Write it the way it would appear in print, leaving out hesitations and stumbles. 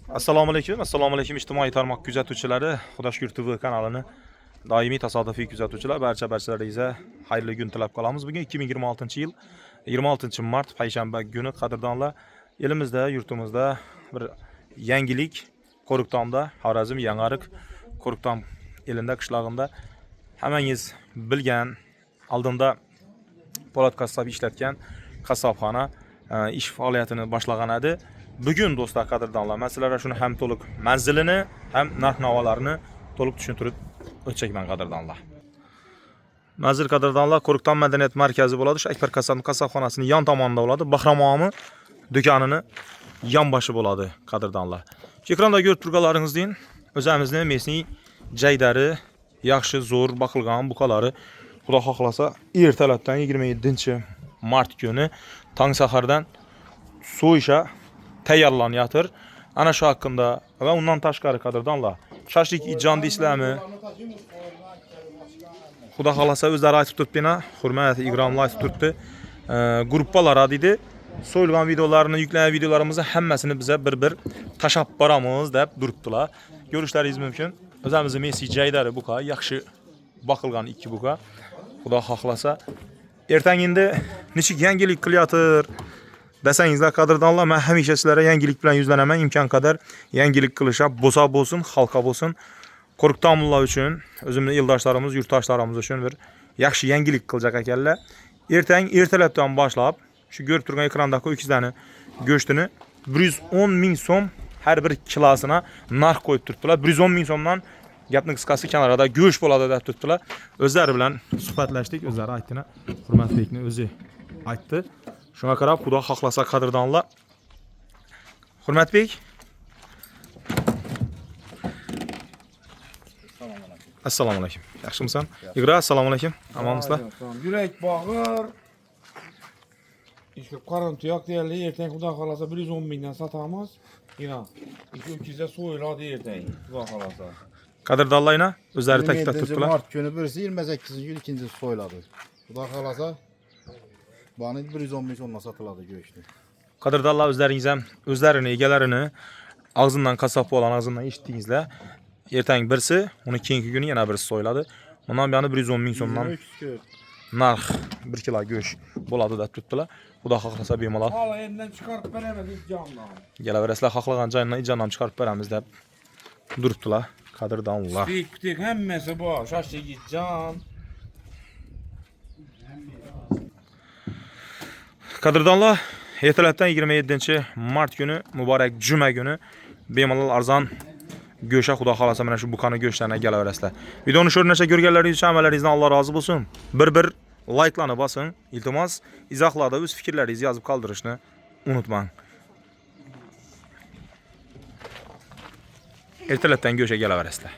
Assalomu alaykum ijtimoiy tarmoq kuzatuvchilari, Xudoshkur TV kanalini doimiy tasodifiy kuzatuvchilar, barchalaringizga xayrli kun tilab qolamiz. Bugun 2026-yil 26-mart payshanba kuni qadrdonlar, elimizda, yurtimizda bir yangilik Qo'riqtomda, Xorazm Yang'ariq Qo'riqtom elida qishlog'ida hammangiz bilgan, oldinda Po'lat qassob ishlatgan qassobxona ish faoliyatini boshlagan edi. Bugun do'stlar, qadrdonlar, men sizlarga shuni ham to'liq manzilini, ham narx-navolarini to'liq tushuntirib o'tchakman qadrdonlar. Manzil qadrdonlar Qo'riqtom madaniyat markazi bo'ladi. Shu Akbar qassobxonasining yon tomonida bo'ladi. Bahramomi do'konini yonboshi bo'ladi qadrdonlar. Ekranda ko'rib turganlaringizdek, o'zimizning mesniy jaydari, yaxshi zo'r baqilgan buqalari Xudo xohlasa ertalabdan 27-mart kuni tong sahardan so'yisha tayyorlanyapti. Ana shu haqida va undan tashqari qadrdonlar, shashlik ijon deysizlarmi? Xudo xohlasa o'zlari aytib turibdina, hurmat Igramlar aytib turibdi. Gruppalar dedi, so'yilgan videolarni, yuklangan videolarimizni hammasini biza bir tashab boramiz deb turibdilar. Ko'rishlaringiz mumkin. O'zimizning mesniy jaydari buqa, yaxshi baqilgan ikki buqa. Xudo xohlasa ertanginde nechik yangilik qilyaptir desangizlar qadrdonlar, men hamisha sizlarga yangilik bilan yuzlanaman. Imkon qadar yangilik qilishab bo'lsa bo'lsin, xalqqa bo'lsin, Qo'riqtomlar uchun, o'zimizning yildoshlarimiz, yurtdoshlarimiz uchun bir yaxshi yangilik qilajak ekanlar. Ertalabdan boshlab shu ko'rib turgan ekrandagi o'kizlarni go'shtini 110 ming so'm har bir kilosini narx qo'yib turibdilar. 110 ming so'mdan gapning qisqasi kanalda go'sht bo'ladi deb turibdilar. O'zlari bilan suhbatlashdik, o'zlari aytdina, hurmatlikni o'zi aytdi. Shunga qarab, Xudo xohlasa qadrdonlar. Hurmatbek. Assalomu alaykum. Yaxshimisan? Igra, assalomu alaykum. Omonmisizlar? Yurak bog'ir. İşte qarın tuyoq deyarli ertang Xudo xolasa 110 mingdan sotamiz. Yana 200 so'yiladi ertang Xudo xolasa. Qadrdonlarga o'zlari ta'kidlab turibdilar. Mart günü birisi 28-gün ikincisi soyuladı. Xudo xolasa bani 110 ming so'mdan sotiladi go'shti. Qadrdonlar, o'zlaringiz ham o'zlarini egalarini og'zidan qasob olan og'zidan eshitdingizlar. Ertang birisi, uni keyingi kuni yana birisi so'yiladi. Bundan buyani 110 ming so'mdan narx 1 kilo go'sht bo'ladi deb turibdilar. Xudo xohlasa bemalol. Hala elinden chiqarib beramiz ijonni. Kelaverasizlar, xohlagan joyidan ijonni chiqarib beramiz deb turibdilar qadrdonlar. Tek hammasi bor, shashlik ijjon. Qadrdonlar, ertalabdan 27-mart kuni muborak juma kuni bemalol arzon go'sha Xudo xolasa mana shu buqani go'shtlarni kelaverasizlar. Videoni sho'rnasha ko'rganlaringiz uchun ammalaringizdan Alloh rozi bo'lsin. Bir like'larni bosing. Iltimos, izohlarda o'z fikrlaringizni yozib qoldirishni unutmang. Ertalabdan go'sha kelaverasizlar.